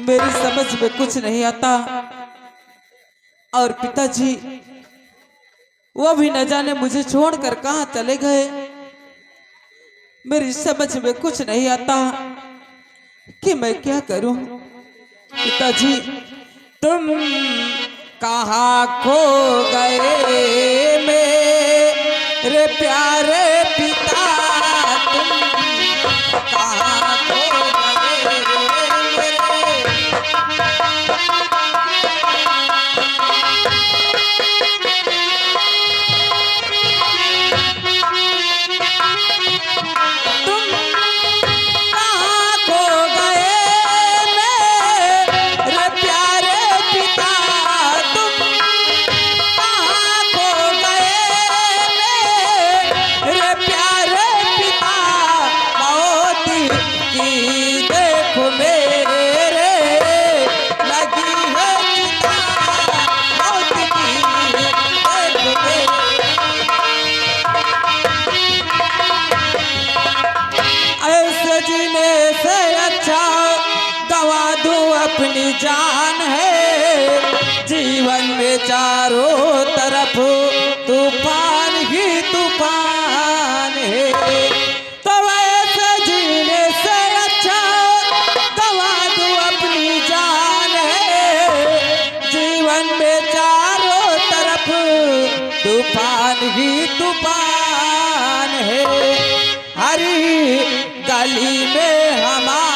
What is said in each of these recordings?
मेरी समझ में कुछ नहीं आता। और पिताजी वो भी न जाने मुझे छोड़कर कहां चले गए। मेरी समझ में कुछ नहीं आता कि मैं क्या करूं। पिताजी तुम कहां खो गए मेरे प्यारे पिता, तुम कहां खो गए मेरे। अपनी जान है जीवन में चारों तरफ तूफान ही तूफान है। तो ऐसे जीने से अच्छा गवा दूं अपनी जान है जीवन में चारों तरफ तूफान ही तूफान है। हरी गली में हमारे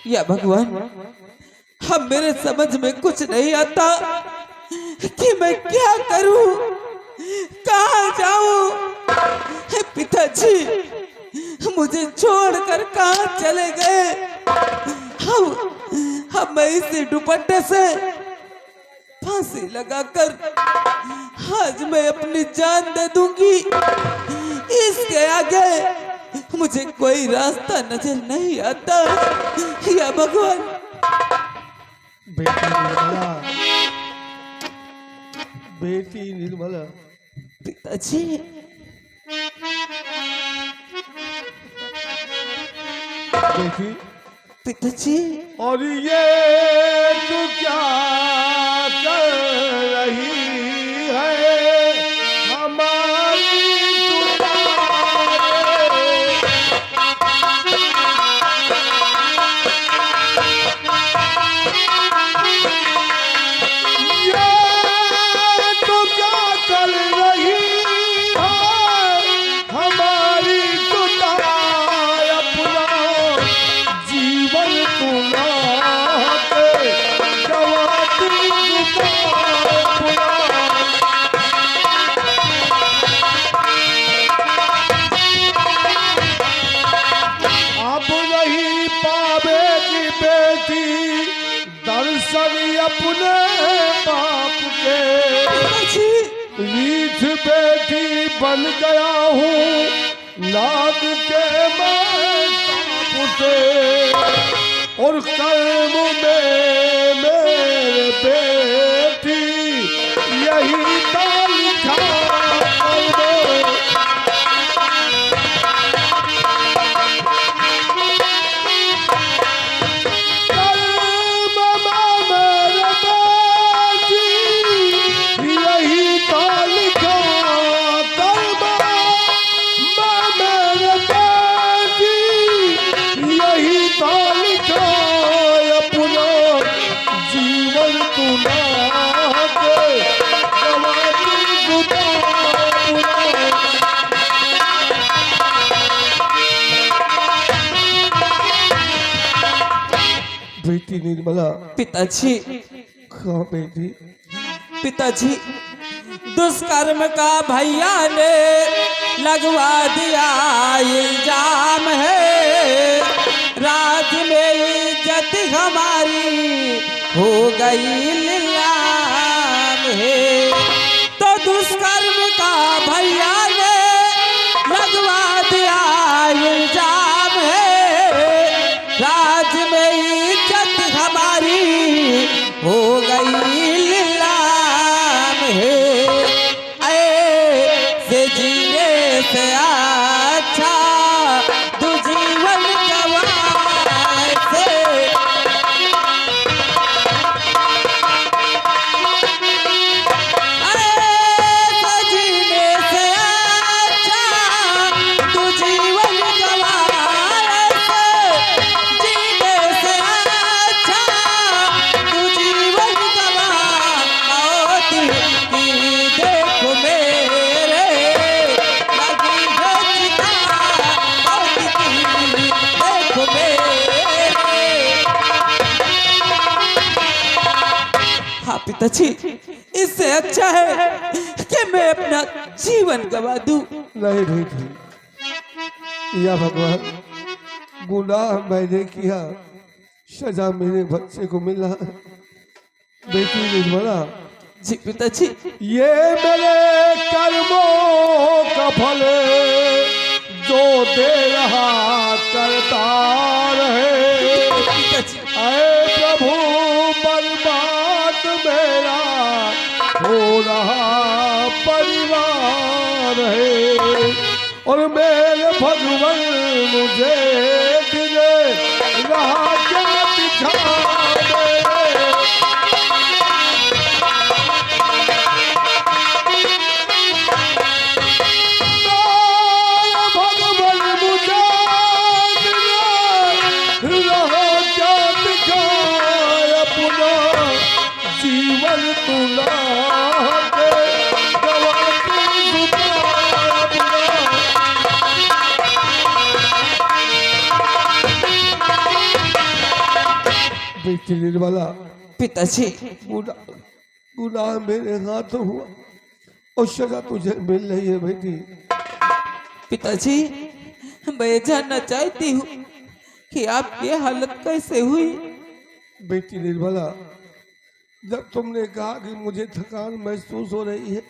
या भगवान, अब मेरे समझ में कुछ नहीं आता कि मैं क्या करूं, कहां जाऊं। पिताजी मुझे छोड़कर कहां चले गए। अब मैं इसी दुपट्टे से फांसी लगाकर आज मैं अपनी जान दे दूंगी। इसके आगे मुझे कोई रास्ता नजर नहीं आता। या भगवान। बेटी निर्मला, बेटी निर्मला। पिताजी बेटी, पिताजी। और ये तू क्या कर रही है हमारी अपने बाप के रीठ बेटी बन गया हूँ नाग के मैं सांप से। और कर्म में मेरे बेटी यही था लिखा। बेटी निर्मला। पिताजी। हाँ बेटी। पिताजी दुष्कर्म का भैया ने लगवा दिया इल्जाम है, राज में इज्जत हमारी हो गई नीलाम है। तो दुष्कर्म का भैया ने लगवा दिया इल्जाम है, राज में इज्जत हमारी हो गई नीलाम है। ऐसे जीने से अच्छा तू जीवन गंवाए से। ऐसे जीने से अच्छा तू जीवन गंवाए से। जीने से अच्छा तू जीवन गंवाती की देखो मेरे लगी है चिता मौत की देखो मेरे। हाँ पिताजी, इससे अच्छा है कि मैं अपना जीवन गवा दूं। नहीं बेटी, या भगवान, गुनाह मैंने किया, सजा मेरे बच्चे को मिला। बेटी निर्मला, जी पिताजी। ये मेरे कर्मों का फल जो दे रहा करतार है। पिताजी ऐ प्रभु, बर्बाद मेरा हो रहा परिवार है, और मेरे भगवान मुझे दिले रहा क्या दिखा दे। भगवान मुझे दिले रहा क्या दिखा, अपना जीवन तुला के गवाती जुबान अपना। बेटी निर्मला, पिताजी गुनाह मेरे हाथ हुआ और सजा तुझे मिल रही है। बेटी पिताजी, मैं जानना चाहती हूँ कि आपकी हालत कैसे हुई। बेटी निर्मला, जब तुमने कहा कि मुझे थकान महसूस हो रही है,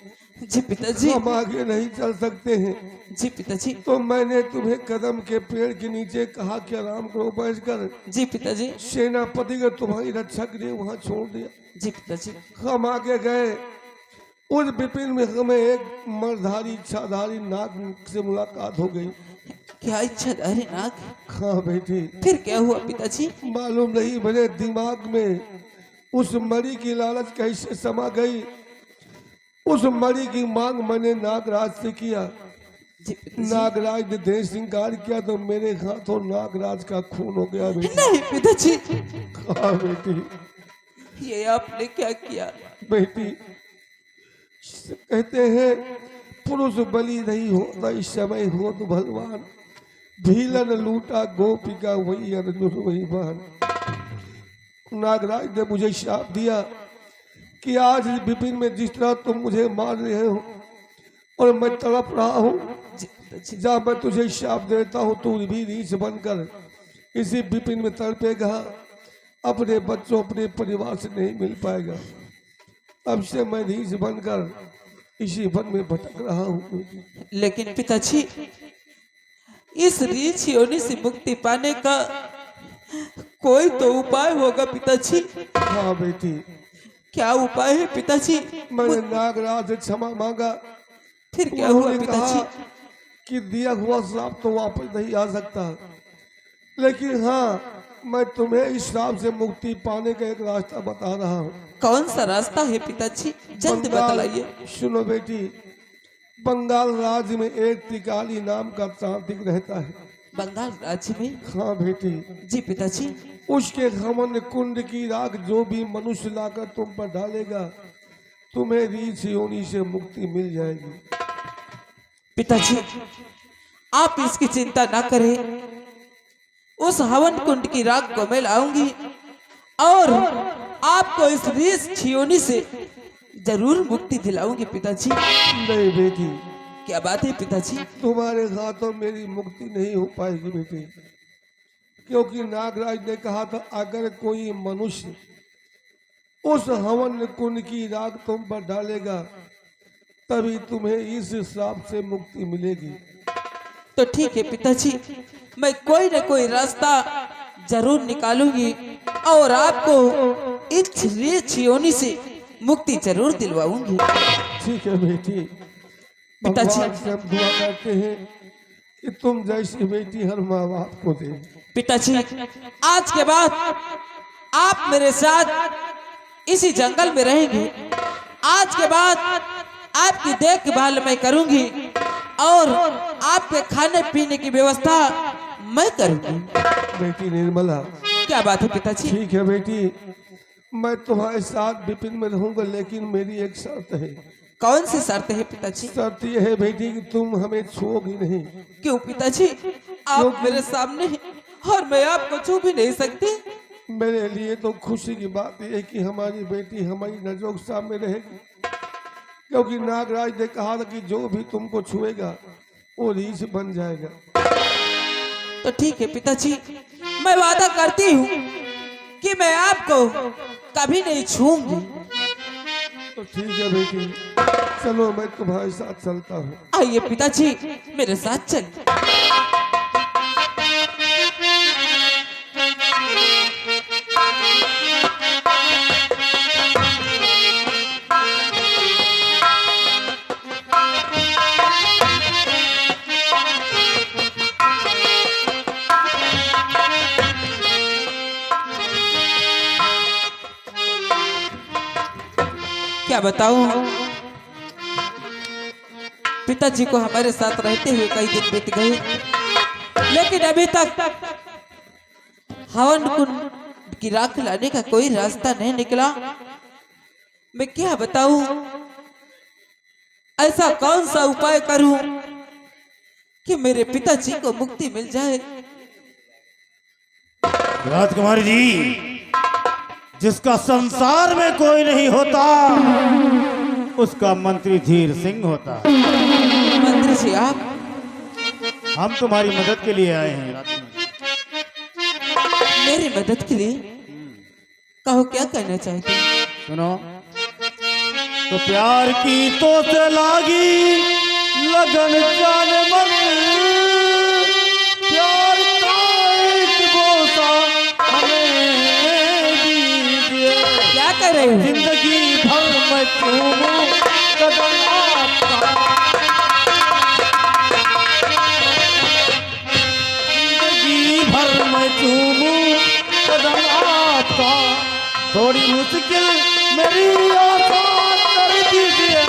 जी पिताजी। हम आगे नहीं चल सकते हैं, जी पिताजी। तो मैंने तुम्हें कदम के पेड़ के नीचे कहा कि आराम करो बैठकर। जी पिताजी। सेनापति को तुम्हारी रक्षा के लिए वहां छोड़ दिया। जी पिताजी। हम आगे गए, उस विपिन में हमें एक मर्धारी इच्छाधारी नाग से मुलाकात हो गई। क्या इच्छाधारी नाग? हाँ बेटी। फिर क्या हुआ पिताजी? मालूम नहीं मेरे दिमाग में उस मरी की लालच कैसे समा गई। उस मरी की मांग मैंने नागराज से किया। जी पिताजी। नागराज ने देह श्रृंगार किया तो मेरे हाथों नागराज का खून हो गया। बेटी नहीं पिताजी, हाँ बेटी। ये आपने क्या किया? बेटी, कहते हैं पुरुष बलि नहीं होता, इस समय हो तो भगवान। भीलन लूटा गोपिका वही अर्जुन वही बहन। नागराज ने मुझे शाप दिया कि आज विपिन में जिस तरह तुम मुझे मार रहे हो और मैं तड़प रहा हूँ, जब मैं तुझे शाप देता हूँ तू भी रीछ बनकर इसी विपिन में तड़पेगा, अपने बच्चों अपने परिवार से नहीं मिल पाएगा। अब से मैं रीछ बनकर इसी वन में भटक रहा हूँ। लेकिन पिताजी, इस रीछ योनि से मुक्ति पाने का कोई तो उपाय होगा पिताजी। हाँ बेटी। क्या उपाय है पिताजी? मैंने नागराज से क्षमा मांगा। फिर क्या हुआ उन्होंने पिताजी? कहा कि दिया हुआ श्राप तो वापस नहीं आ सकता, लेकिन हाँ मैं तुम्हें इस श्राप से मुक्ति पाने का एक रास्ता बता रहा हूँ। कौन सा रास्ता है पिताजी? जल्द बतलाइए। सुनो बेटी, बंगाल राज्य में एक त्रिकाली नाम का तांत्रिक रहता है। बंगाल राज्य में? हाँ बेटी। जी पिताजी। उसके घमंड कुंड की राख जो भी मनुष्य लाकर तुम पर डालेगा, तुम्हें रीछ योनि से मुक्ति मिल जाएगी। पिताजी, आप इसकी चिंता ना करें। उस हवन कुंड की राख को मैं लाऊंगी और आपको इस रीछ योनि से जरूर मुक्ति दिलाऊंगी पिताजी। नहीं बेटी, क्या बात है पिताजी? तुम्हारे हाथों मेरी मुक्ति नहीं हो पाएगी बेटी, क्योंकि नागराज ने कहा था अगर कोई मनुष्य उस हवन कुंड की राख तुम पर डालेगा तभी तुम्हें इस श्राप से मुक्ति मिलेगी। तो ठीक है पिताजी, मैं कोई न कोई रास्ता जरूर निकालूंगी और आपको इस रीच योनि से मुक्ति जरूर दिलवाऊंगी। ठीक है बेटी, पिताजी। भगवान से हम दुआ करते हैं कि तुम जैसी बेटी हर माँ बाप को दे। पिताजी, आज के बाद आप मेरे साथ इसी जंगल में रहेंगे। आज के बाद आपकी देखभाल मैं करूंगी और आपके खाने पीने की व्यवस्था मैं करूंगी। बेटी निर्मला। क्या बात है पिताजी? ठीक है बेटी, मैं तुम्हारे साथ विपिन में रहूंगा, लेकिन मेरी एक शर्त है। कौन सी शर्त है पिताजी? शर्त यह है बेटी कि तुम हमें छूओगी नहीं। क्यों पिताजी? आप मेरे सामने हैं और मैं आपको छू भी नहीं सकती। मेरे लिए तो खुशी की बात यह है कि हमारी बेटी हमारी नजरों के सामने रहेगी, क्योंकि नागराज ने कहा था कि जो भी तुमको छुएगा वो रीछ बन जाएगा। तो ठीक है पिताजी, मैं वादा करती हूँ कि मैं आपको कभी नहीं छूऊंगी। तो ठीक है बेटी, चलो मैं तुम्हारे साथ चलता हूँ। आइए पिताजी, मेरे साथ चलिए। क्या बताऊं, पिताजी को हमारे साथ रहते हुए कई दिन बीत गए, लेकिन अभी तक हवन कुंड की राख लाने का कोई रास्ता नहीं निकला। मैं क्या बताऊं, ऐसा कौन सा उपाय करूं कि मेरे पिताजी को मुक्ति मिल जाए। राजकुमारी जी, जिसका संसार में कोई नहीं होता उसका मंत्री धीर सिंह होता। मंत्री जी आप? हम तुम्हारी मदद के लिए आए हैं राजकुमारी। मेरी मदद के लिए? कहो, क्या कहना चाहते हैं? सुनो, तो प्यार की तो से लागी लगन जान मन, प्यार का एक बोसा हमें दीजिए। क्या कर रहे हो? जिंदगी भर मैं चूमूं कदम आपका, जिंदगी भर मैं चूमूं कदम आपका, थोड़ी मुश्किल मेरी आसान कर दीजिए।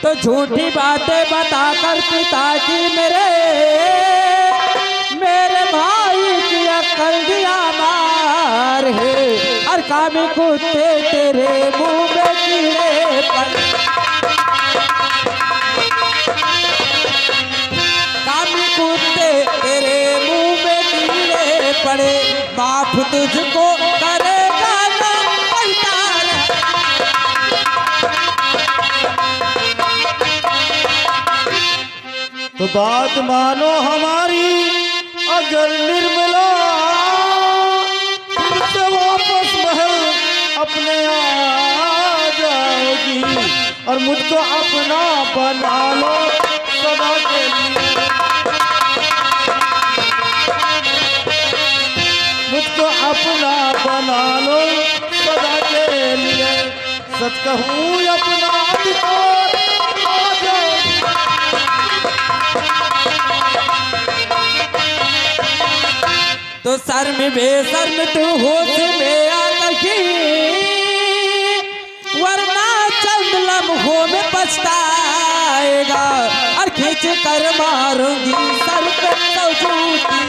तो झूठी बातें बताकर पिताजी मेरे भाई की अक्ल दिया मार है। हर कामी कुत्ते तेरे मुंह में कीड़े पड़े, कामी कुत्ते तेरे मुंह में कीड़े पड़े, बाप तुझको करेगा ना पलटार। तो बात मानो हमारी, अगर निर्मला फिर से वापस महल अपने आ जाएगी और मुझको अपना बना लो सदा के लिए, मुझको अपना बना लो सदा के लिए। सच कहूँ अपना अधिकार आ जाएगी। तो सर में बेशर्म तू होश में आकर की, वरना चंद लम्हों में पछताएगा। और खींच कर मारूंगी सर पे तो जूती,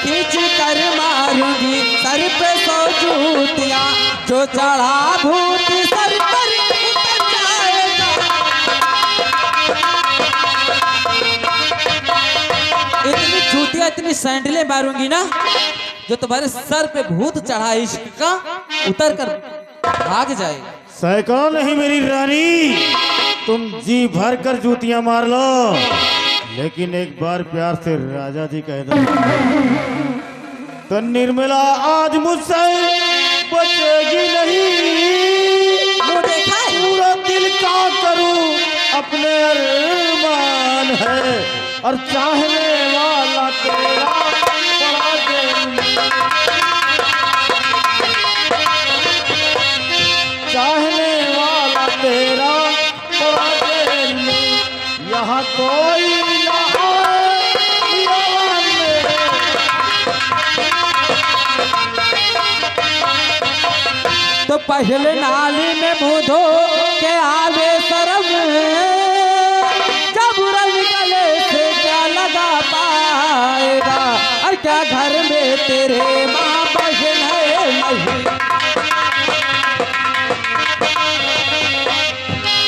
खींच कर मारूंगी सर पे सौ जूतियां, जो चढ़ा भूत सर पर उतर जाएगा। इतनी इतनी सैंडलें मारूंगी ना जो तुम्हारे सर पे भूत चढ़ा इश्क का उतर कर भाग जाएगा। सैकड़ों नहीं मेरी रानी, तुम जी भर कर जूतियां मार लो, लेकिन एक बार प्यार से राजा जी कह दो तो निर्मला आज मुझसे बचेगी नहीं। वो देखा है? पूरा दिल का करूं अपने अरमान है, और चाहने वाला तेरा बड़ा दिल, चाहने वाला तेरा बड़ा दिल, यहाँ कोई ना तो पहले नाली में मुँह धो के आवे शरम, जब रंग गले से क्या लगा पाएगा, और क्या घर में तेरे माँ बहन है नहीं,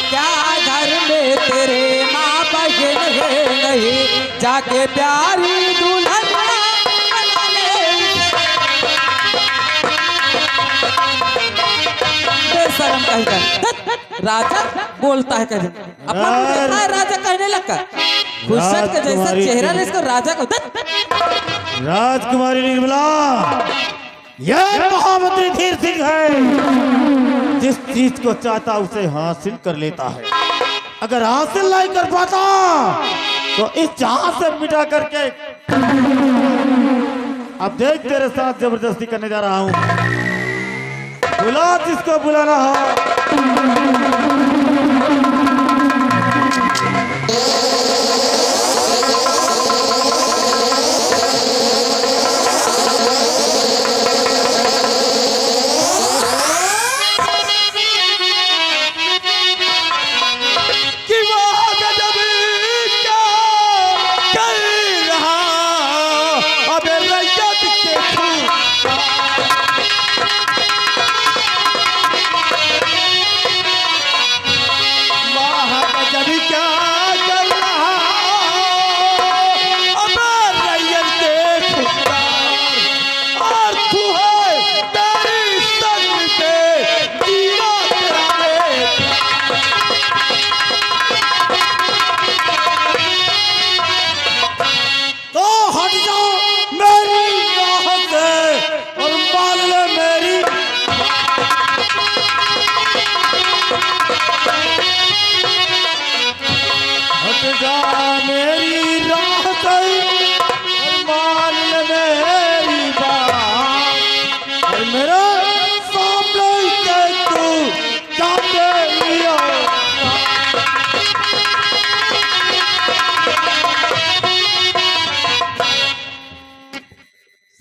क्या घर में तेरे माँ बहन है नहीं, जाके प्यारी दुल्हन बना ले। बेशरम कहीं का राजा बोलता है कहीं अपना मुंह देखा है, राजा कहने लगा खुशट के जैसा चेहरा ले इसको राजा को। राजकुमारी निर्मला, यह महामंत्री धीर सिंह है, जिस चीज को चाहता उसे हासिल कर लेता है, अगर हासिल नहीं कर पाता तो इस जहां से मिटा करके अब देख तेरे साथ जबरदस्ती करने जा रहा हूं। बुला जिसको बुलाना हो।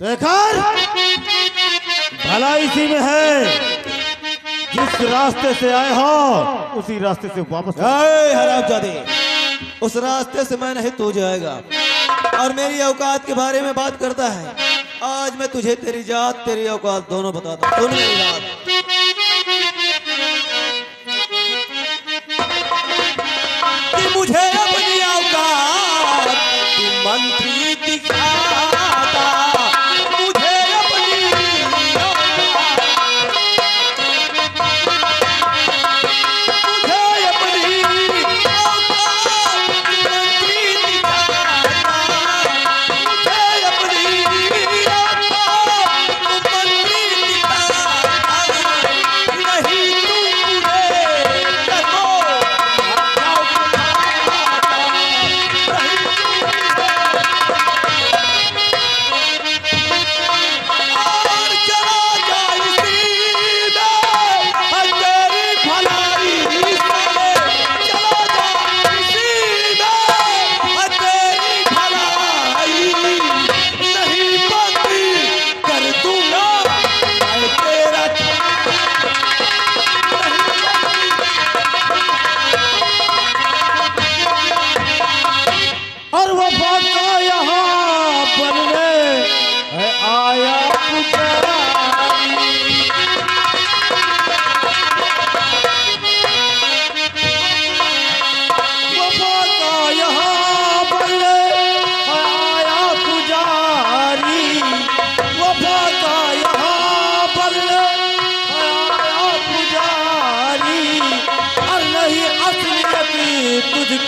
शेखर, भला इसी में है, जिस रास्ते से आए हो उसी रास्ते से वापस। हरामजादे, उस रास्ते से मैं नहीं तू जाएगा, और मेरी औकात के बारे में बात करता है। आज मैं तुझे तेरी जात तेरी औकात दोनों बताता हूं। सुन मेरी बात, कि मुझे अपनी औकात मंत्री दिखाता, मुझे अपनी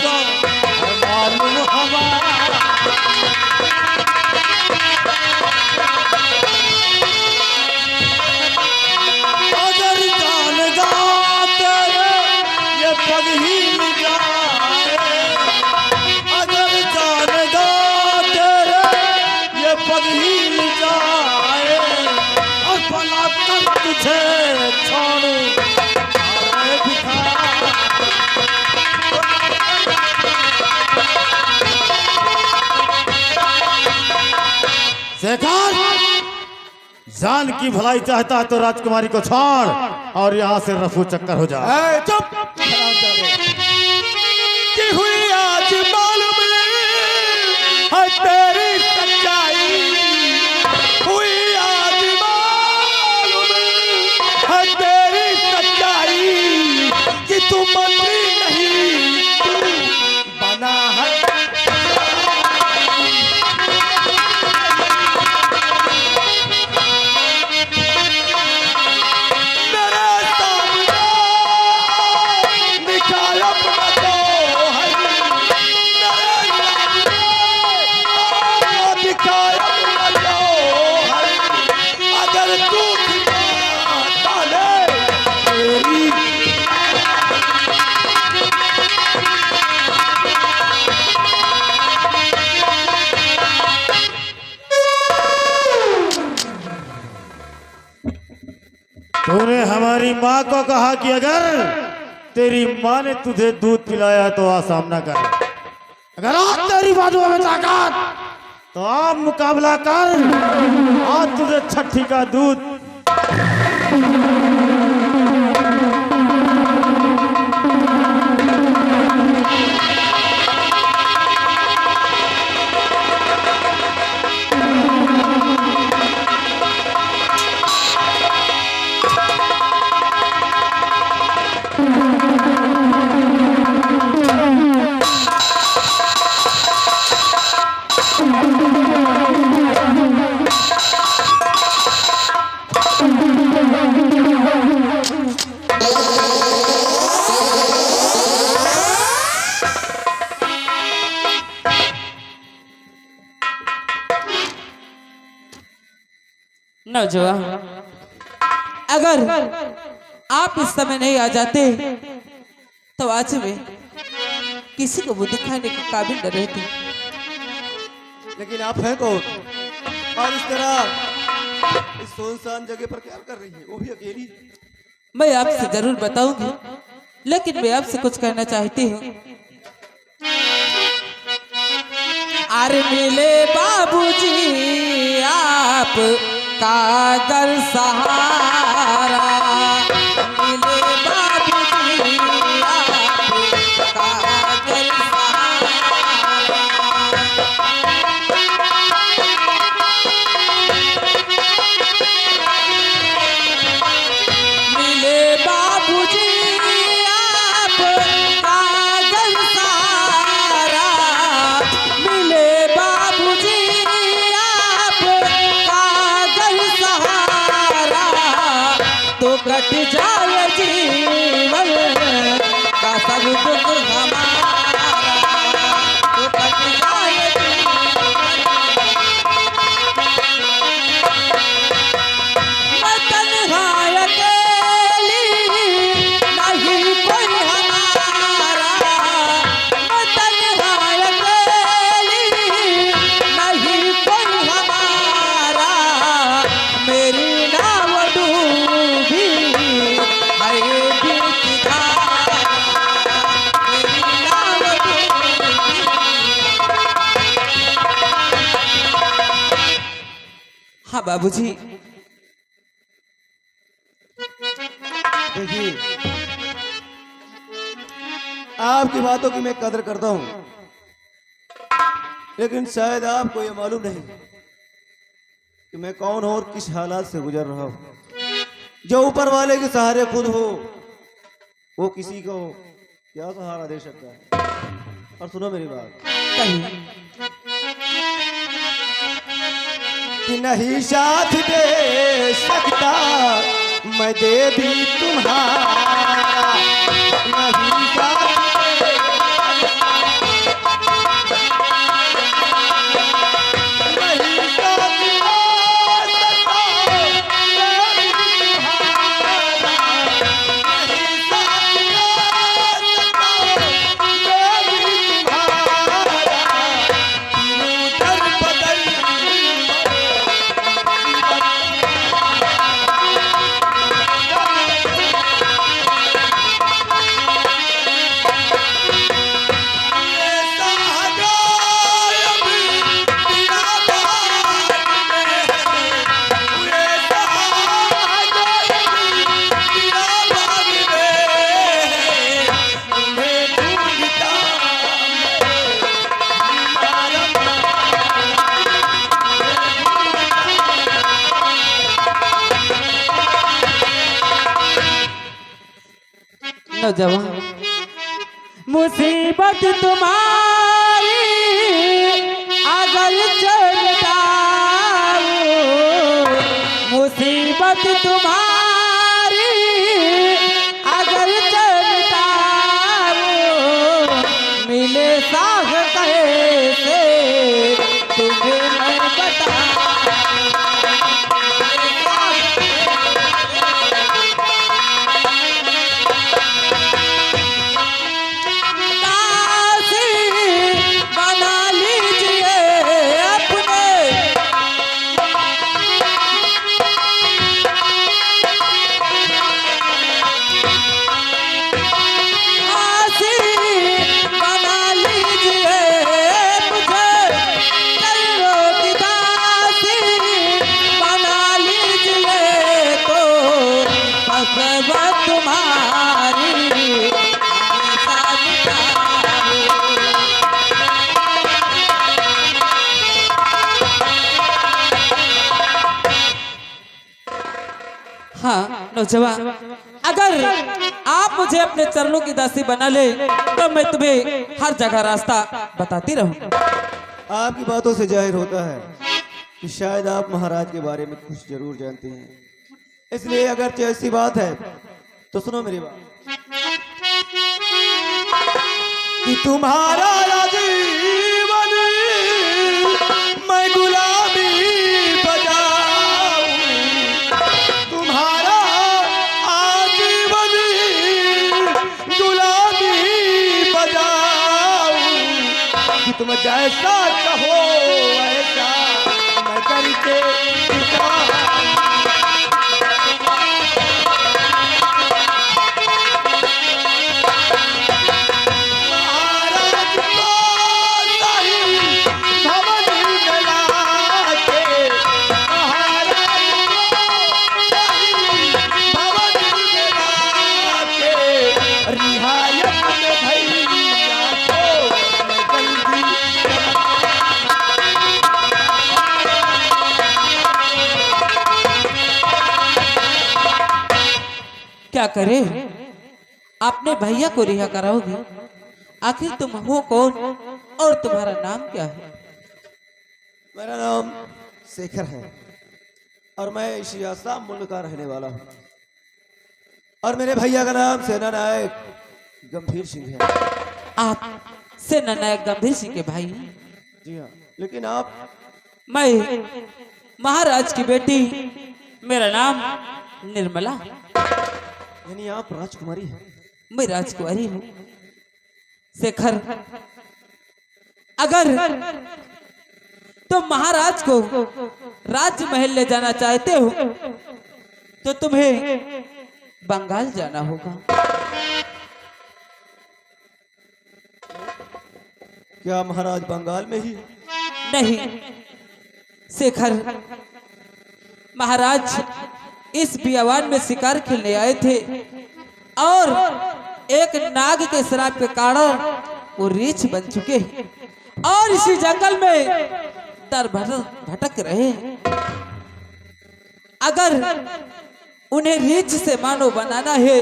को है मालूम हमारा। अगर जानेगा तेरे ये पग हिल जाए, अगर जानेगा तेरे ये पग हिल जाए, और भला कर तुझे छोड़ू अरे भिखारी। शेखर, जान की भलाई चाहता है तो राजकुमारी को छोड़ और यहाँ से रफू चक्कर हो जा। चुप कि हुई आज मालूम है तेरी सच्चाई, हुई आज मालूम है तेरी सच्चाई कि तू मंत्री नहीं तू बना है। तूने हमारी माँ को कहा कि अगर तेरी माँ ने तुझे दूध पिलाया तो आ सामना कर, अगर आज तेरी बाजुओं में ताकत तो आप मुकाबला कर, आज तुझे छठी का दूध। नौजवान, अगर आप इस समय नहीं आ जाते तो आज मैं किसी को वो दिखाने के काबिल न रहती। लेकिन आप हैं कौन और इस तरह इस सुनसान जगह पर क्या कर रही है, वो भी अकेली? मैं आपसे जरूर बताऊंगी, लेकिन मैं आपसे कुछ कहना चाहती हूँ। अरे मिले बाबूजी आप कागर सहारा, मिले बाबूजी आप कागर मिले बाबूजी आप कागज सहारा, मिले बाबूजी आप कागज सहारा, तो कट जाए जीवन का सब दुख हमारा, तो कट जाए मैं तन्हाई अकेली, नहीं कोई हमारा, मैं तन्हाई अकेली, नहीं कोई हमारा, मेरी नाव डूबी है बीच धारा, मेरी नाव डूबी। हाँ बाबूजी, देखिए, आपकी बातों की मैं कदर करता हूं, लेकिन शायद आपको ये मालूम नहीं कि मैं कौन हूं और किस हालात से गुजर रहा हूं। जो ऊपर वाले के सहारे खुद हो, वो किसी को क्या सहारा दे सकता है। और सुनो मेरी बात कि नहीं साथ दे सकता मैं दे दी तुम्हारा, नहीं साथ दे सकता नौजवान मुसीबत तुम्हारी अगर चलताऊं, मुसीबत तुम्हारी अगर चलताऊं, मिले साह कैसे तुम्हें मैं बताऊं। दासी बना लीजिए अपने, दासी बना लीजिए मुझे, करो की दासी बना लीजिए तो फसवा तुम्हारी हमेशा निकालूं। हाँ नौजवान, अगर आप मुझे अपने चरणों की दासी बना ले तो मैं तुम्हें हर जगह रास्ता बताती रहूं। आपकी बातों से जाहिर होता है कि शायद आप महाराज के बारे में कुछ जरूर जानते हैं, इसलिए अगर ऐसी बात है तो सुनो मेरी बात कि तुम्हारा जीवन मैं गुलाबी बजाऊं, तुम्हारा आजीवन गुलाबी बजाऊं, कि तुम जैसा कहो ऐसा मैं करके दिखाऊं। महाराज को सही भवन में लाके, महाराज को सही भवन में लाके, रिहायत में भैया को मैं जल्दी क्या करे, आपने भैया को रिहा कराओगे? आखिर तुम हो कौन और तुम्हारा नाम क्या है? मेरा नाम शेखर है और मैं इसी आसाम मुल्क का रहने वाला हूँ, और मेरे भैया का नाम सेना नायक गंभीर सिंह है। आप सेना नायक गंभीर सिंह के भाई हैं? जी हाँ, लेकिन आप मैं महाराज की बेटी, मेरा नाम निर्मला, यानी आप राजकुमारी हैं। मैं राजकुमारी हूँ। शेखर, अगर तुम महाराज को राजमहल ले जाना चाहते हो तो तुम्हें बंगाल जाना होगा। क्या महाराज बंगाल में ही है? नहीं शेखर, महाराज इस बियावान में शिकार खेलने आए थे और एक नाग के श्राप के कारण वो रीछ बन चुके हैं और इसी जंगल में दर भटक रहे हैं। अगर उन्हें रीछ से मानव बनाना है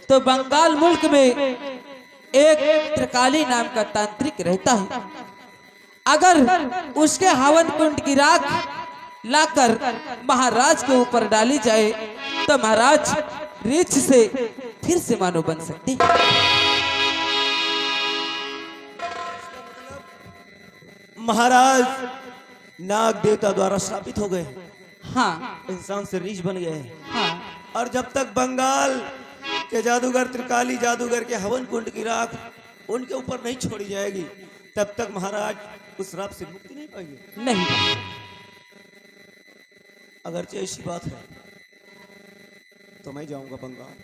तो बंगाल मुल्क में एक त्रिकाली नाम का तांत्रिक रहता है। अगर उसके हवन कुंड की राख लाकर महाराज के ऊपर डाली जाए तो महाराज रीछ से फिर से मानव बन सकते हैं। महाराज नाग देवता द्वारा श्रापित हो गए, हाँ इंसान से रीछ बन गए हैं, हाँ, और जब तक बंगाल के जादूगर त्रिकाली जादूगर के हवन कुंड की राख उनके ऊपर नहीं छोड़ी जाएगी तब तक महाराज उस श्राप से मुक्ति नहीं पाएंगे। नहीं, अगरचे ऐसी बात है तो मैं जाऊंगा बंगाल,